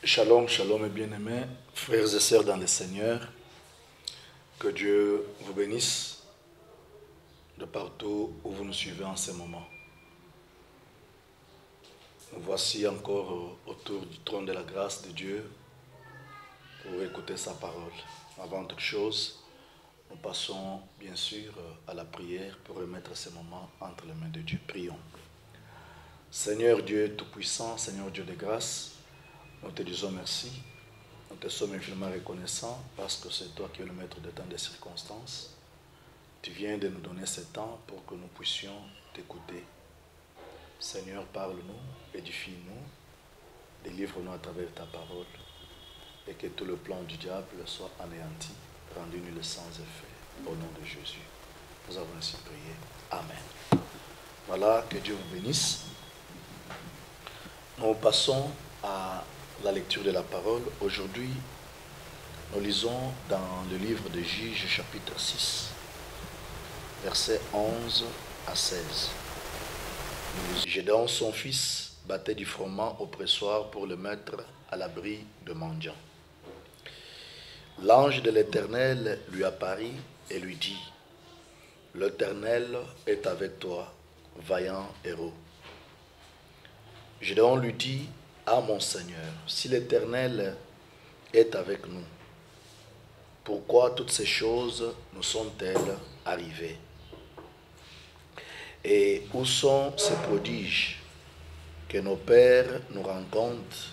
Shalom, shalom et bien-aimés, frères et sœurs dans le Seigneur, que Dieu vous bénisse de partout où vous nous suivez en ce moment. Nous voici encore autour du trône de la grâce de Dieu pour écouter sa parole. Avant toute chose, nous passons bien sûr à la prière pour remettre ce moment entre les mains de Dieu. Prions. Seigneur Dieu Tout-Puissant, Seigneur Dieu de grâce, nous te disons merci. Nous te sommes infiniment reconnaissants parce que c'est toi qui es le maître de temps des circonstances. Tu viens de nous donner ce temps pour que nous puissions t'écouter. Seigneur, parle-nous, édifie-nous, délivre-nous à travers ta parole et que tout le plan du diable soit anéanti, rendu nul sans effet. Au nom de Jésus, nous avons ainsi prié. Amen. Voilà, que Dieu vous bénisse. Nous passons à la lecture de la parole. Aujourd'hui, nous lisons dans le livre de Juges, chapitre 6, versets 11 à 16. Gédéon, son fils, battait du froment au pressoir pour le mettre à l'abri de mendiants. L'ange de l'Éternel lui apparut et lui dit: L'Éternel est avec toi, vaillant héros. Gédéon lui dit: Ah mon Seigneur, si l'Éternel est avec nous, pourquoi toutes ces choses nous sont-elles arrivées? Et où sont ces prodiges que nos pères nous rencontrent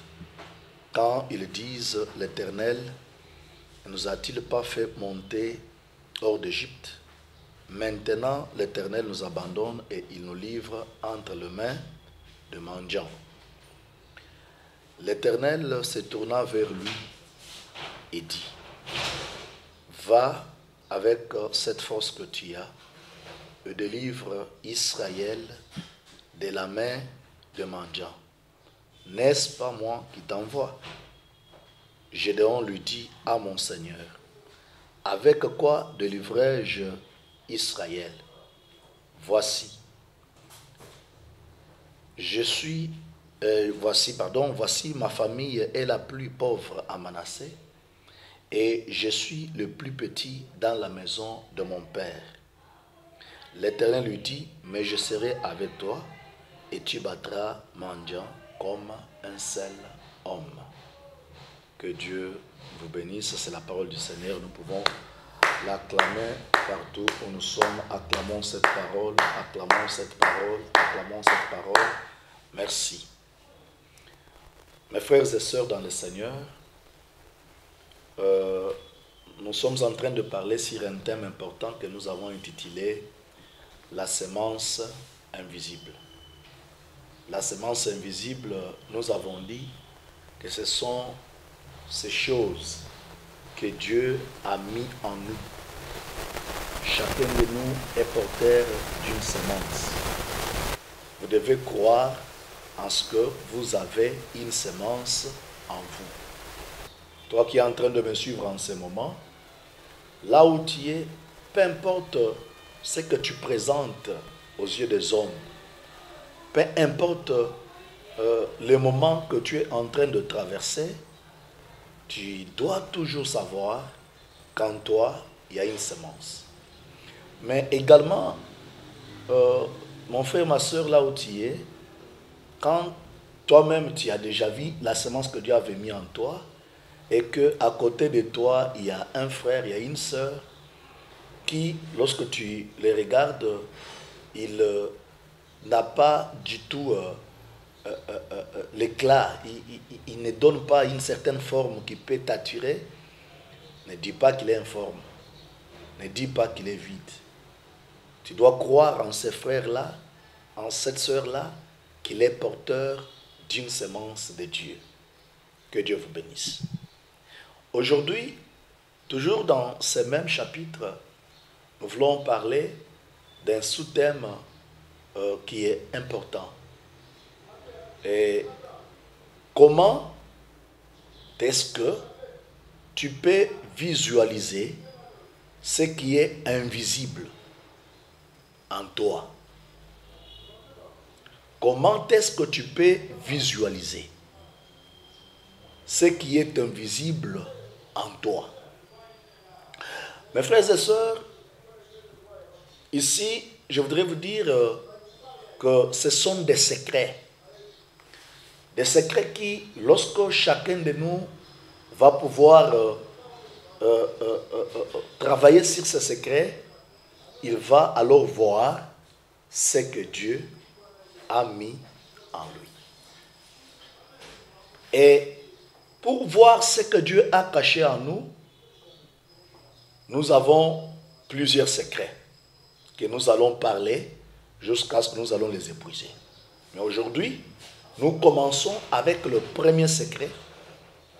quand ils disent: L'Éternel ne nous a-t-il pas fait monter hors d'Égypte? Maintenant l'Éternel nous abandonne et il nous livre entre les mains de mendiants. L'Éternel se tourna vers lui et dit: Va avec cette force que tu as et délivre Israël de la main de mendiants. N'est-ce pas moi qui t'envoie? Gédéon lui dit: Ah mon Seigneur, avec quoi délivrerai-je Israël? Voici ma famille est la plus pauvre à Manassé, et je suis le plus petit dans la maison de mon père. L'Éternel lui dit: Mais je serai avec toi, et tu battras mendiant comme un seul homme. Que Dieu vous bénisse, c'est la parole du Seigneur. Nous pouvons l'acclamer partout où nous sommes. Acclamons cette parole, acclamons cette parole, acclamons cette parole. Merci. Mes frères et sœurs dans le Seigneur, nous sommes en train de parler sur un thème important que nous avons intitulé la semence invisible. La semence invisible, nous avons dit que ce sont ces choses que Dieu a mis en nous. Chacun de nous est porteur d'une semence. Vous devez croire en ce que vous avez une semence en vous. Toi qui es en train de me suivre en ce moment, là où tu es, peu importe ce que tu présentes aux yeux des hommes, peu importe le moment que tu es en train de traverser, tu dois toujours savoir qu'en toi, il y a une semence. Mais également, mon frère, ma soeur, là où tu es, quand toi-même tu as déjà vu la semence que Dieu avait mis en toi, et qu'à côté de toi, il y a un frère, il y a une soeur, qui, lorsque tu les regardes, il n'a pas du tout l'éclat, il ne donne pas une certaine forme qui peut t'attirer. Ne dis pas qu'il est informe, ne dis pas qu'il est vide. Tu dois croire en ces frères-là, en cette sœur-là, qu'il est porteur d'une semence de Dieu. Que Dieu vous bénisse. Aujourd'hui, toujours dans ce même chapitre, nous voulons parler d'un sous-thème qui est important. Et comment est-ce que tu peux visualiser ce qui est invisible en toi. Comment est-ce que tu peux visualiser ce qui est invisible en toi? Mes frères et sœurs, ici, je voudrais vous dire que ce sont des secrets. Des secrets qui, lorsque chacun de nous va pouvoir travailler sur ces secrets, il va alors voir ce que Dieu a mis en lui. Et pour voir ce que Dieu a caché en nous, nous avons plusieurs secrets que nous allons parler jusqu'à ce que nous allons les épuiser. Mais aujourd'hui, nous commençons avec le premier secret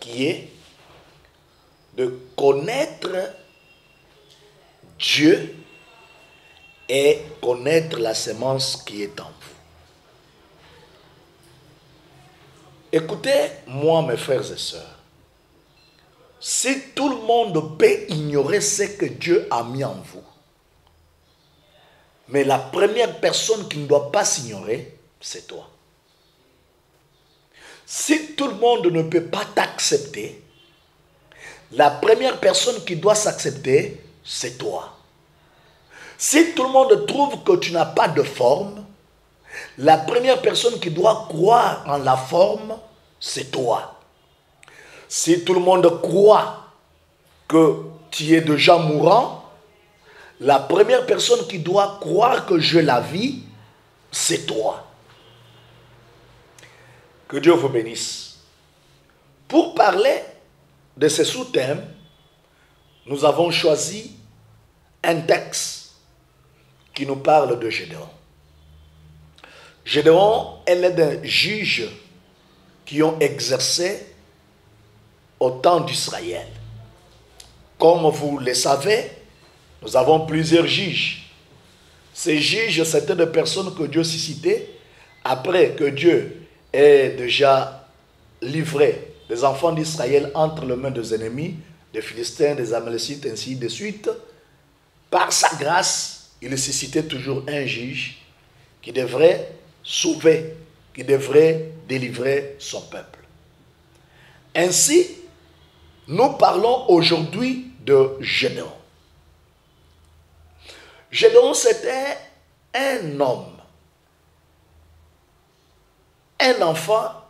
qui est de connaître Dieu et connaître la semence qui est en vous. Écoutez-moi, mes frères et sœurs. Si tout le monde peut ignorer ce que Dieu a mis en vous, mais la première personne qui ne doit pas s'ignorer, c'est toi. Si tout le monde ne peut pas t'accepter, la première personne qui doit s'accepter, c'est toi. Si tout le monde trouve que tu n'as pas de forme, la première personne qui doit croire en la forme, c'est toi. Si tout le monde croit que tu es déjà mourant, la première personne qui doit croire que j'ai la vie, c'est toi. Que Dieu vous bénisse. Pour parler de ce sous-thème, nous avons choisi un texte qui nous parle de Gédéon. Gédéon est l'un des juges qui ont exercé au temps d'Israël. Comme vous le savez, nous avons plusieurs juges. Ces juges, c'étaient des personnes que Dieu suscitait après que Dieu ait déjà livré les enfants d'Israël entre les mains des ennemis, des Philistins, des Amalécites, ainsi de suite. Par sa grâce, il suscitait toujours un juge qui devrait sauver, qui devrait délivrer son peuple. Ainsi, nous parlons aujourd'hui de Gédéon. Gédéon, c'était un homme, un enfant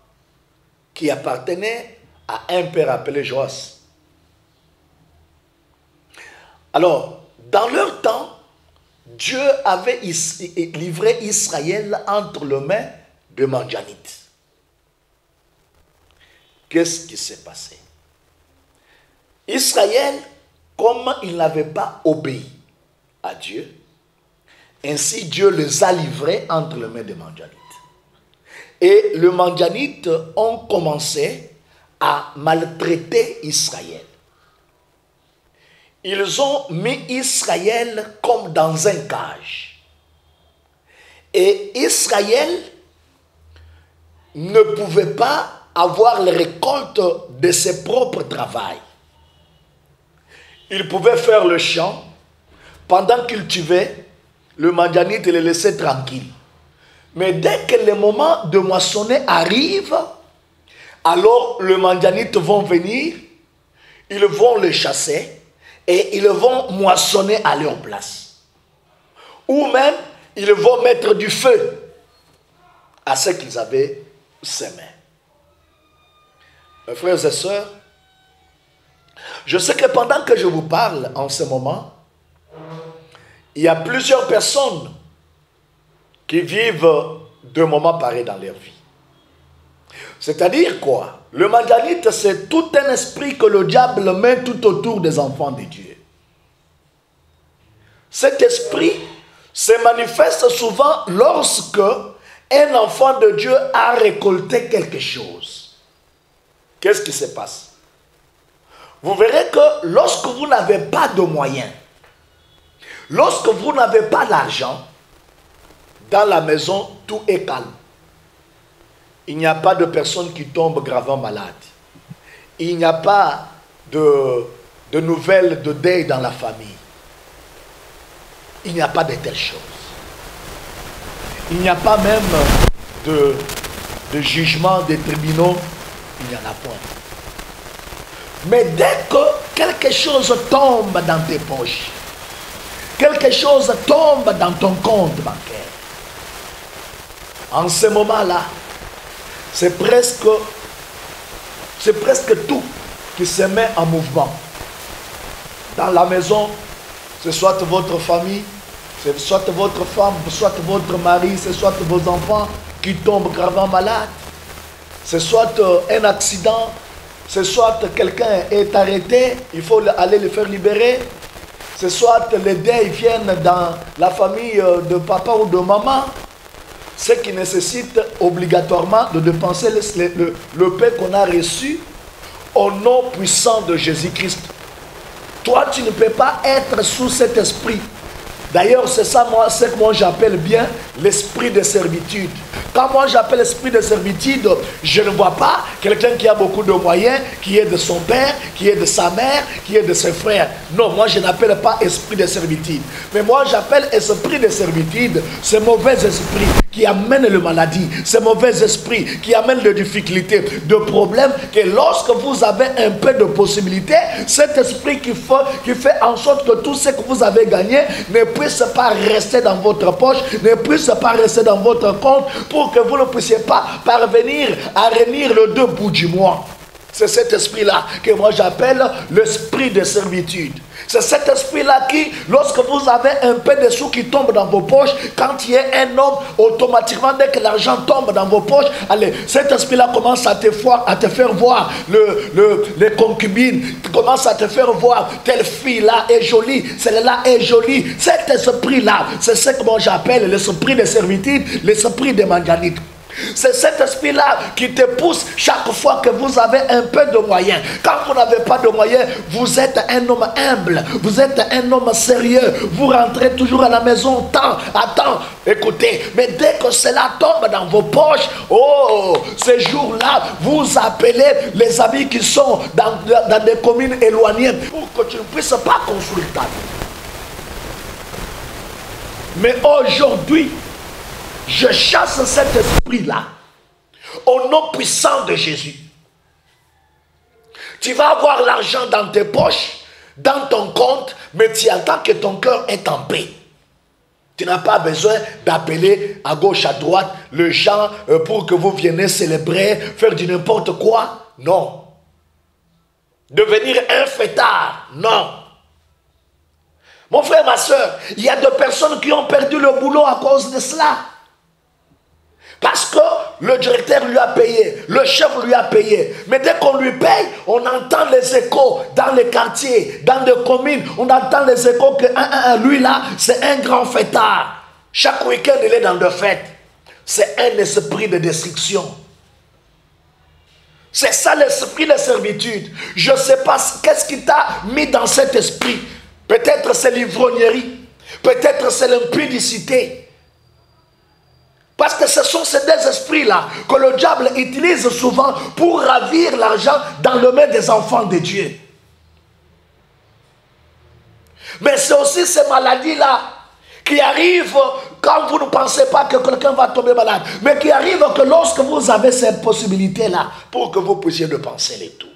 qui appartenait à un père appelé Joas. Alors, dans leur temps, Dieu avait livré Israël entre les mains de Mandjanites. Qu'est-ce qui s'est passé? Israël, comme il n'avait pas obéi à Dieu, ainsi Dieu les a livrés entre les mains des Mandjanites. Et les Mandjanites ont commencé à maltraiter Israël. Ils ont mis Israël comme dans un cage. Et Israël ne pouvait pas avoir les récoltes de ses propres travaux. Il pouvait faire le champ pendant qu'il tuait, le Mandjanite les laissait tranquilles. Mais dès que le moment de moissonner arrive, alors les Mandjanites vont venir, ils vont les chasser et ils vont moissonner à leur place. Ou même, ils vont mettre du feu à ce qu'ils avaient semé. Mes frères et sœurs, je sais que pendant que je vous parle en ce moment, il y a plusieurs personnes qui vivent de moments pareils dans leur vie. C'est-à-dire quoi? Le Mandjanite, c'est tout un esprit que le diable met tout autour des enfants de Dieu. Cet esprit se manifeste souvent lorsque un enfant de Dieu a récolté quelque chose. Qu'est-ce qui se passe? Vous verrez que lorsque vous n'avez pas de moyens, lorsque vous n'avez pas d'argent, dans la maison, tout est calme. Il n'y a pas de personne qui tombe gravement malade. Il n'y a pas de nouvelles de deuil dans la famille. Il n'y a pas de telles choses. Il n'y a pas même de jugement des tribunaux. Il n'y en a point. Mais dès que quelque chose tombe dans tes poches, quelque chose tombe dans ton compte bancaire, en ce moment-là, c'est presque tout qui se met en mouvement. Dans la maison, c'est soit votre famille, c'est soit votre femme, soit votre mari, c'est soit vos enfants qui tombent gravement malades, c'est soit un accident, c'est soit quelqu'un est arrêté, il faut aller le faire libérer, c'est soit les deuils viennent dans la famille de papa ou de maman, ce qui nécessite obligatoirement de dépenser le pain qu'on a reçu au nom puissant de Jésus-Christ. Toi, tu ne peux pas être sous cet esprit. D'ailleurs, c'est ça, ce que moi j'appelle bien l'esprit de servitude. Quand moi j'appelle l'esprit de servitude, je ne vois pas quelqu'un qui a beaucoup de moyens, qui est de son père, qui est de sa mère, qui est de ses frères. Non, moi je n'appelle pas esprit de servitude. Mais moi j'appelle esprit de servitude, ce mauvais esprit qui amène le maladie, ce mauvais esprit qui amène des difficultés, des problèmes, que lorsque vous avez un peu de possibilités, cet esprit qui fait en sorte que tout ce que vous avez gagné ne puisse pas rester dans votre poche, ne puisse pas rester dans votre compte, pour que vous ne puissiez pas parvenir à réunir le deux bouts du mois. C'est cet esprit-là que moi j'appelle l'esprit de servitude. C'est cet esprit-là qui, lorsque vous avez un peu de sous qui tombe dans vos poches, quand il y a un homme, automatiquement, dès que l'argent tombe dans vos poches, allez, cet esprit-là commence à te faire voir les concubines, commence à te faire voir, telle fille-là est jolie, celle-là est jolie. Cet esprit-là, c'est ce que moi j'appelle l'esprit de servitude, l'esprit de manganite. C'est cet esprit-là qui te pousse chaque fois que vous avez un peu de moyens. Quand vous n'avez pas de moyens, vous êtes un homme humble, vous êtes un homme sérieux, vous rentrez toujours à la maison temps à temps. Écoutez, mais dès que cela tombe dans vos poches, oh, ces jours-là, vous appelez les amis qui sont dans des communes éloignées pour que tu ne puisses pas construire ta vie. Mais aujourd'hui, je chasse cet esprit-là au nom puissant de Jésus. Tu vas avoir l'argent dans tes poches, dans ton compte, mais tu attends que ton cœur est en paix. Tu n'as pas besoin d'appeler à gauche, à droite, les gens pour que vous veniez célébrer, faire du n'importe quoi. Non. Devenir un fêtard. Non. Mon frère, ma soeur, il y a des personnes qui ont perdu le boulot à cause de cela. Parce que le directeur lui a payé, le chef lui a payé. Mais dès qu'on lui paye, on entend les échos dans les quartiers, dans les communes. On entend les échos que lui là, c'est un grand fêtard. Chaque week-end, il est dans des fêtes. C'est un esprit de destruction. C'est ça l'esprit de servitude. Je ne sais pas qu'est-ce qui t'a mis dans cet esprit. Peut-être c'est l'ivrognerie. Peut-être c'est l'impudicité. Parce que ce sont ces deux esprits-là que le diable utilise souvent pour ravir l'argent dans le main des enfants de Dieu. Mais c'est aussi ces maladies-là qui arrivent quand vous ne pensez pas que quelqu'un va tomber malade. Mais qui arrivent que lorsque vous avez cette possibilité-là pour que vous puissiez dépenser les tout.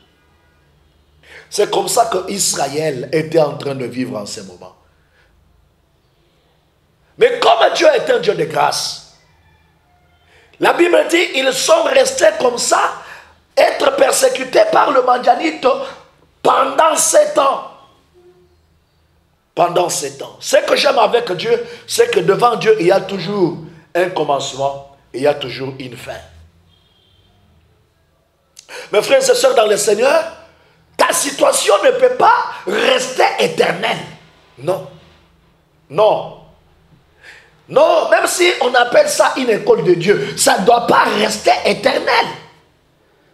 C'est comme ça que Israël était en train de vivre en ce moment. Mais comme Dieu est un Dieu de grâce, la Bible dit ils sont restés comme ça, être persécutés par le Madianite pendant 7 ans. Pendant 7 ans. Ce que j'aime avec Dieu, c'est que devant Dieu, il y a toujours un commencement et il y a toujours une fin. Mes frères et sœurs dans le Seigneur, ta situation ne peut pas rester éternelle. Non. Non. Non, même si on appelle ça une école de Dieu, ça ne doit pas rester éternel.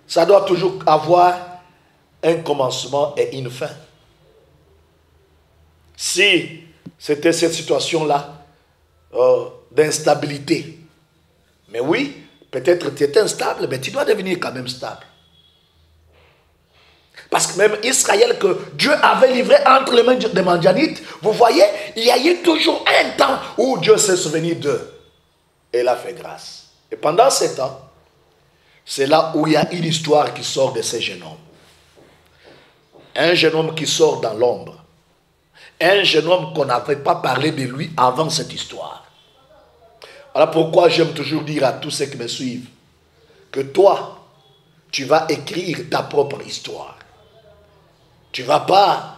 Ça doit toujours avoir un commencement et une fin. Si c'était cette situation-là d'instabilité, mais oui, peut-être tu es instable, mais tu dois devenir quand même stable. Parce que même Israël que Dieu avait livré entre les mains des Madianites, vous voyez, il y a eu toujours un temps où Dieu s'est souvenu d'eux. Et il a fait grâce. Et pendant ce temps, c'est là où il y a une histoire qui sort de ces jeunes hommes. Un jeune homme qui sort dans l'ombre. Un jeune homme qu'on n'avait pas parlé de lui avant cette histoire. Voilà pourquoi j'aime toujours dire à tous ceux qui me suivent que toi, tu vas écrire ta propre histoire. Tu ne vas pas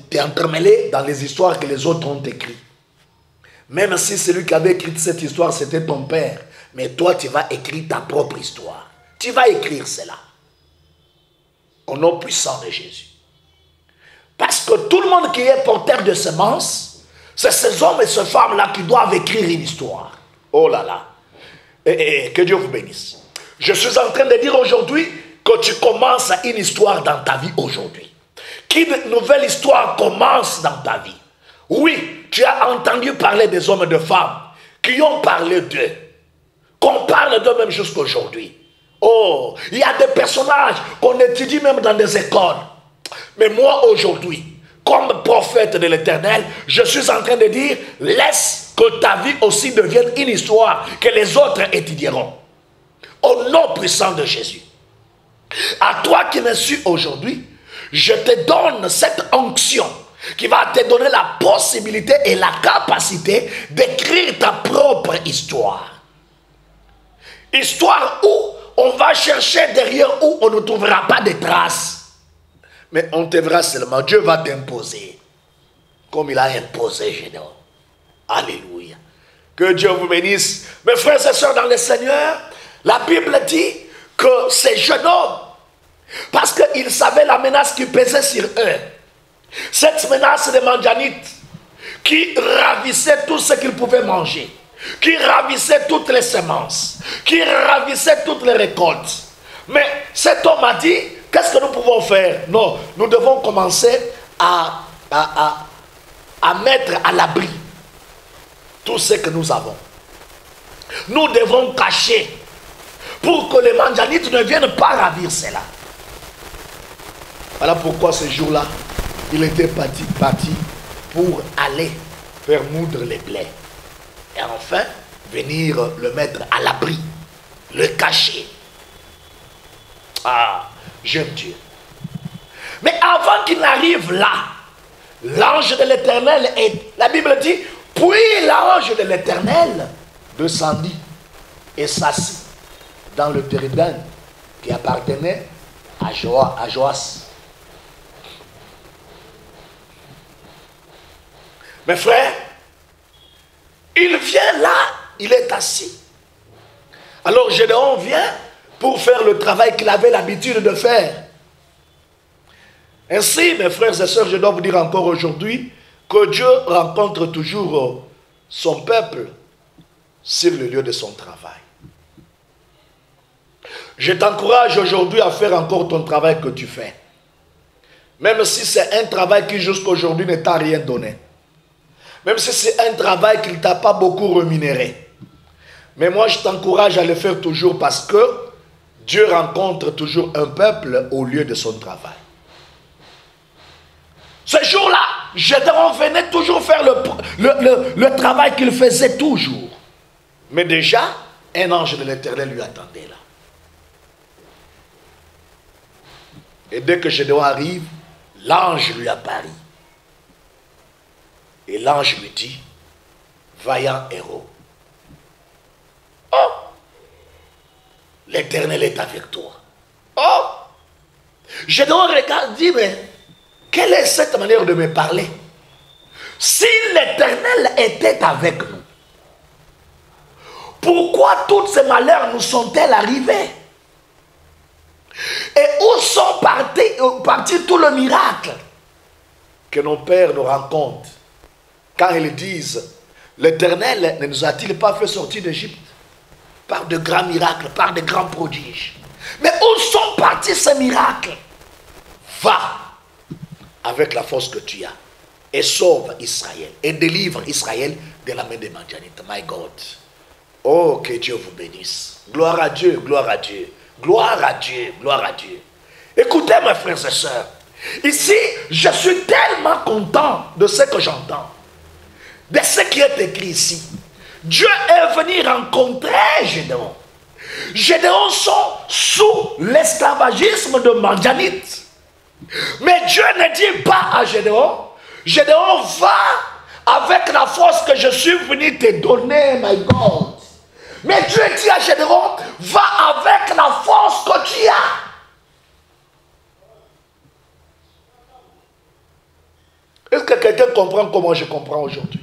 t'entremêler dans les histoires que les autres ont écrites. Même si celui qui avait écrit cette histoire, c'était ton père. Mais toi, tu vas écrire ta propre histoire. Tu vas écrire cela. Au nom puissant de Jésus. Parce que tout le monde qui est porteur de semences, c'est ces hommes et ces femmes-là qui doivent écrire une histoire. Oh là là. Et que Dieu vous bénisse. Je suis en train de dire aujourd'hui que tu commences une histoire dans ta vie aujourd'hui. Qu'une nouvelle histoire commence dans ta vie. Oui, tu as entendu parler des hommes et des femmes qui ont parlé d'eux. Qu'on parle d'eux même jusqu'aujourd'hui. Oh, il y a des personnages qu'on étudie même dans des écoles. Mais moi aujourd'hui, comme prophète de l'Éternel, je suis en train de dire, laisse que ta vie aussi devienne une histoire que les autres étudieront. Au nom puissant de Jésus. À toi qui me suis aujourd'hui, je te donne cette onction qui va te donner la possibilité et la capacité d'écrire ta propre histoire. Histoire où on va chercher derrière où on ne trouvera pas de traces. Mais on te verra seulement. Dieu va t'imposer. Comme il a imposé Gédéon. Alléluia. Que Dieu vous bénisse. Mes frères et sœurs dans le Seigneur, la Bible dit que ces jeunes hommes, parce qu'ils savaient la menace qui pesait sur eux, cette menace des Madianites, qui ravissait tout ce qu'ils pouvaient manger, qui ravissait toutes les semences, qui ravissait toutes les récoltes. Mais cet homme a dit, qu'est-ce que nous pouvons faire? Non, nous devons commencer à mettre à l'abri tout ce que nous avons. Nous devons cacher pour que les Madianites ne viennent pas ravir cela. Voilà pourquoi ce jour-là, il était parti pour aller faire moudre les blés. Et enfin, venir le mettre à l'abri, le cacher. Ah, j'aime Dieu. Mais avant qu'il n'arrive là, l'ange de l'Éternel, la Bible dit, puis l'ange de l'Éternel descendit et s'assit dans le térébinthe qui appartenait à Joas. Mes frères, il vient là, il est assis. Alors Gédéon vient pour faire le travail qu'il avait l'habitude de faire. Ainsi, mes frères et sœurs, je dois vous dire encore aujourd'hui que Dieu rencontre toujours son peuple sur le lieu de son travail. Je t'encourage aujourd'hui à faire encore ton travail que tu fais. Même si c'est un travail qui jusqu'à aujourd'hui ne t'a rien donné. Même si c'est un travail qui ne t'a pas beaucoup rémunéré. Mais moi, je t'encourage à le faire toujours parce que Dieu rencontre toujours un peuple au lieu de son travail. Ce jour-là, Gédéon venait toujours faire le travail qu'il faisait toujours. Mais déjà, un ange de l'Éternel lui attendait là. Et dès que Gédéon arrive, l'ange lui apparaît. Et l'ange lui dit, vaillant héros, oh, l'Éternel est avec toi. Oh, Gédéon regarde, dit, mais quelle est cette manière de me parler? Si l'Éternel était avec nous, pourquoi tous ces malheurs nous sont-elles arrivés? Et où sont partis tous les miracles que nos pères nous rencontrent quand ils disent, l'Éternel ne nous a-t-il pas fait sortir d'Égypte par de grands miracles, par de grands prodiges? Mais où sont partis ces miracles? Va avec la force que tu as et sauve Israël et délivre Israël de la main des Madianites. My God. Oh, que Dieu vous bénisse. Gloire à Dieu, gloire à Dieu. Gloire à Dieu, gloire à Dieu. Écoutez mes frères et sœurs. Ici, je suis tellement content de ce que j'entends. De ce qui est écrit ici. Dieu est venu rencontrer Gédéon. Gédéon sont sous l'esclavagisme de Madianite. Mais Dieu ne dit pas à Gédéon, Gédéon va avec la force que je suis venu te donner, my God. Mais Dieu dit à Gédéon, va avec la force que tu as. Est-ce que quelqu'un comprend comment je comprends aujourd'hui?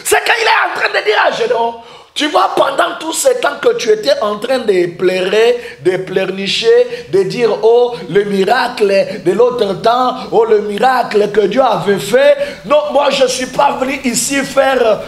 C'est qu'il est en train de dire à Gédéon, tu vois, pendant tout ce temps que tu étais en train de pleurer, de pleurnicher, de dire, oh, le miracle de l'autre temps, oh, le miracle que Dieu avait fait. Non, moi, je ne suis pas venu ici faire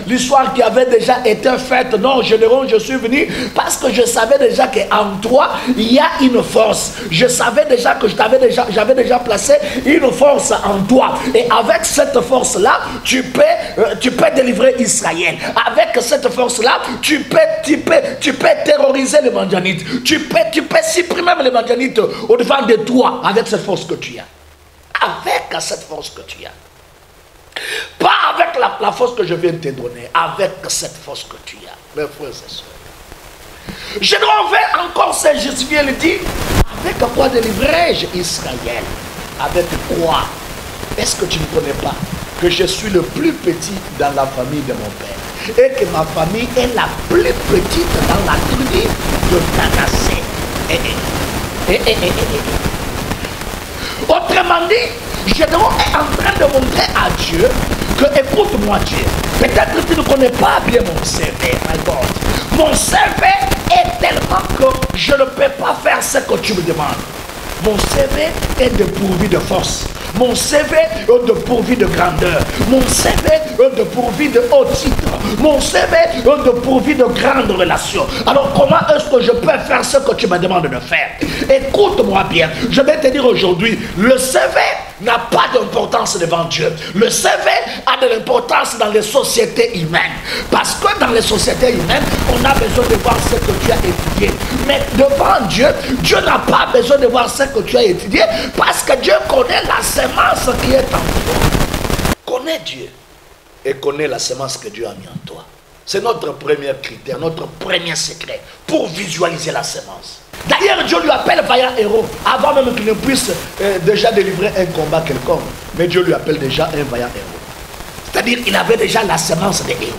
l'histoire qui avait déjà été faite. Non, Gédéon, je suis venu parce que je savais déjà qu'en toi, il y a une force. Je savais déjà que j'avais déjà placé une force en toi. Et avec cette force-là, tu peux délivrer Israël. Avec cette force-là, tu peux terroriser les Madianites. Tu peux supprimer même les Madianites au-devant de toi avec cette force que tu as. Avec cette force que tu as. Pas avec la force que je viens de te donner. Avec cette force que tu as. Mes frères et sœurs. Je dois faire encore se justifier. Il dit, avec quoi délivrer-je Israël? Avec quoi? Est-ce que tu ne connais pas que je suis le plus petit dans la famille de mon père et que ma famille est la plus petite dans la tribu de Manassé? Autrement dit, Gédéon est en train de montrer à Dieu que, écoute-moi Dieu, peut-être que tu ne connais pas bien mon CV, my God. Mon CV est tellement que je ne peux pas faire ce que tu me demandes. Mon CV est dépourvu de force. Mon CV est dépourvu de grandeur. Mon CV est dépourvu de haut titre. Mon CV est dépourvu de grandes relations. Alors comment est-ce que je peux faire ce que tu me demandes de faire? Écoute-moi bien. Je vais te dire aujourd'hui, le CV n'a pas d'importance devant Dieu. Le CV a de l'importance dans les sociétés humaines. Parce que dans les sociétés humaines, on a besoin de voir ce que tu as étudié. Mais devant Dieu, Dieu n'a pas besoin de voir ce que tu as étudié parce que Dieu connaît la semence qui est en toi. Connais Dieu et connais la semence que Dieu a mis en toi. C'est notre premier critère, notre premier secret pour visualiser la semence. D'ailleurs, Dieu lui appelle vaillant héros avant même qu'il ne puisse déjà délivrer un combat quelconque. Mais Dieu lui appelle déjà un vaillant héros. C'est-à-dire qu'il avait déjà la semence des héros.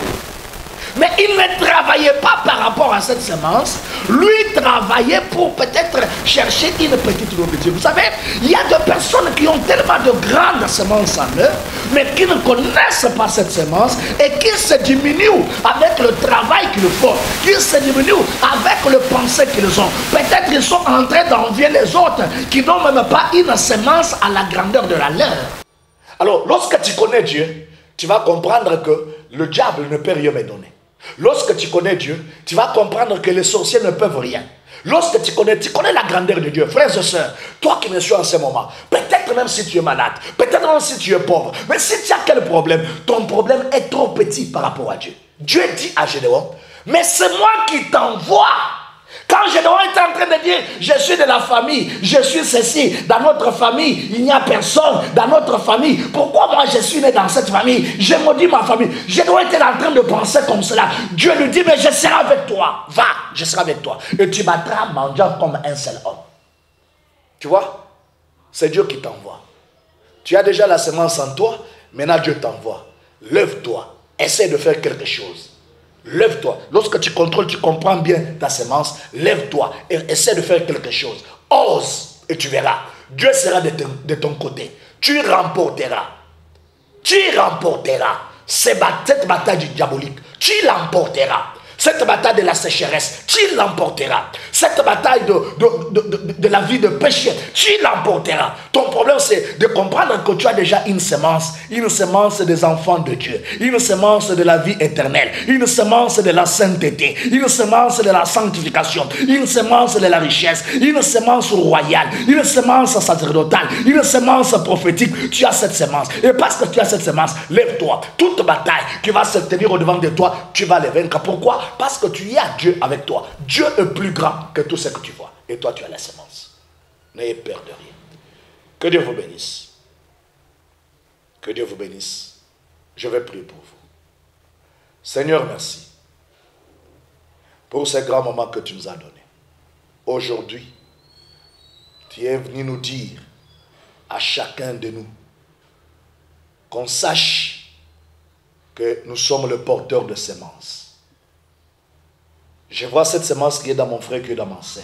Mais il ne travaillait pas par rapport à cette semence. Lui travaillait pour peut-être chercher une petite nourriture. Vous savez, il y a des personnes qui ont tellement de grandes semences en eux, mais qui ne connaissent pas cette semence et qui se diminuent avec le travail qu'ils font, qui se diminuent avec le pensée qu'ils ont. Peut-être qu'ils sont en train d'envier les autres qui n'ont même pas une semence à la grandeur de la leur. Alors, lorsque tu connais Dieu, tu vas comprendre que le diable ne peut rien me donner. Lorsque tu connais Dieu, tu vas comprendre que les sorciers ne peuvent rien. Lorsque tu connais la grandeur de Dieu, frères et sœurs, toi qui me suis en ce moment, peut-être même si tu es malade, peut-être même si tu es pauvre, mais si tu as quel problème, ton problème est trop petit par rapport à Dieu. Dieu dit à Gédéon, mais c'est moi qui t'envoie. Quand Gédéon est en train de dire, je suis de la famille, je suis ceci, dans notre famille, il n'y a personne, dans notre famille, pourquoi moi je suis né dans cette famille, je maudis ma famille. Gédéon était en train de penser comme cela. Dieu lui dit, mais je serai avec toi, va, je serai avec toi, et tu battras mendiant comme un seul homme. Tu vois, c'est Dieu qui t'envoie. Tu as déjà la semence en toi, maintenant Dieu t'envoie. Lève-toi, essaie de faire quelque chose. Lève-toi. Lorsque tu contrôles, tu comprends bien ta semence. Lève-toi et essaie de faire quelque chose. Ose et tu verras. Dieu sera de ton côté. Tu remporteras. Tu remporteras. Cette bataille du diabolique. Tu l'emporteras. Cette bataille de la sécheresse, tu l'emporteras. Cette bataille de la vie de péché, tu l'emporteras. Ton problème, c'est de comprendre que tu as déjà une semence des enfants de Dieu, une semence de la vie éternelle, une semence de la sainteté, une semence de la sanctification, une semence de la richesse, une semence royale, une semence sacerdotale, une semence prophétique. Tu as cette semence. Et parce que tu as cette semence, lève-toi. Toute bataille qui va se tenir au devant de toi, tu vas les vaincre. Pourquoi? Parce que tu y as Dieu avec toi. Dieu est plus grand que tout ce que tu vois. Et toi, tu as la semence. N'ayez peur de rien. Que Dieu vous bénisse. Que Dieu vous bénisse. Je vais prier pour vous. Seigneur, merci pour ces grands moments que tu nous as donnés. Aujourd'hui, tu es venu nous dire à chacun de nous qu'on sache que nous sommes le porteur de semences. Je vois cette semence qui est dans mon frère, qui est dans ma sœur.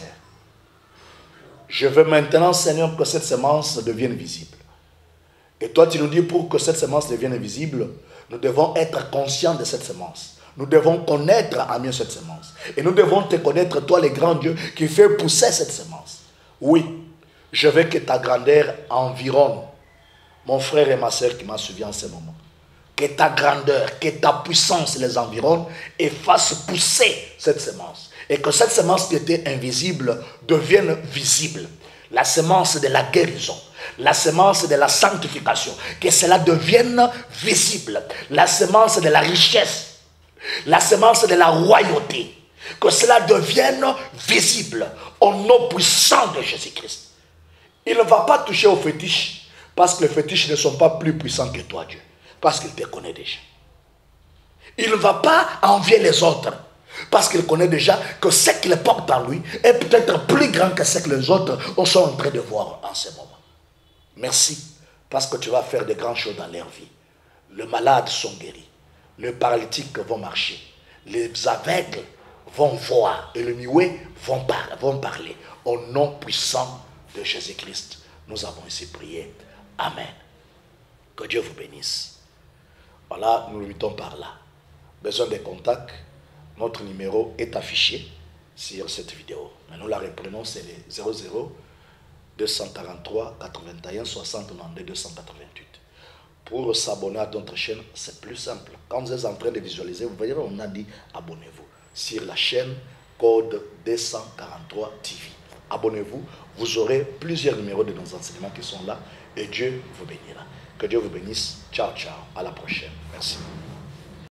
Je veux maintenant, Seigneur, que cette semence devienne visible. Et toi, tu nous dis, pour que cette semence devienne visible, nous devons être conscients de cette semence. Nous devons connaître à mieux cette semence. Et nous devons te connaître, toi, le grand Dieu, qui fait pousser cette semence. Oui, je veux que ta grandeur environne mon frère et ma soeur qui m'ont suivi en ce moment. Que ta grandeur, que ta puissance les environne et fasse pousser cette semence. Et que cette semence qui était invisible devienne visible. La semence de la guérison, la semence de la sanctification, que cela devienne visible. La semence de la richesse, la semence de la royauté, que cela devienne visible au nom puissant de Jésus-Christ. Il ne va pas toucher aux fétiches, parce que les fétiches ne sont pas plus puissants que toi, Dieu, parce qu'il te connaît déjà. Il ne va pas envier les autres, parce qu'il connaît déjà que ce qu'il porte en lui est peut-être plus grand que ce que les autres sont en train de voir en ce moment. Merci, parce que tu vas faire de grandes choses dans leur vie. Les malades sont guéris, les paralytiques vont marcher, les aveugles vont voir et les muets vont parler. Au nom puissant de Jésus-Christ, nous avons ici prié. Amen. Que Dieu vous bénisse. Voilà, nous luttons par là. Besoin de contact, notre numéro est affiché sur cette vidéo. Mais nous la reprenons, c'est le 00 243 81 60 92 288. Pour s'abonner à notre chaîne, c'est plus simple. Quand vous êtes en train de visualiser, vous voyez, on a dit abonnez-vous sur la chaîne Code 243 TV. Abonnez-vous, vous aurez plusieurs numéros de nos enseignements qui sont là et Dieu vous bénira. Que Dieu vous bénisse. Ciao, ciao. À la prochaine. Merci.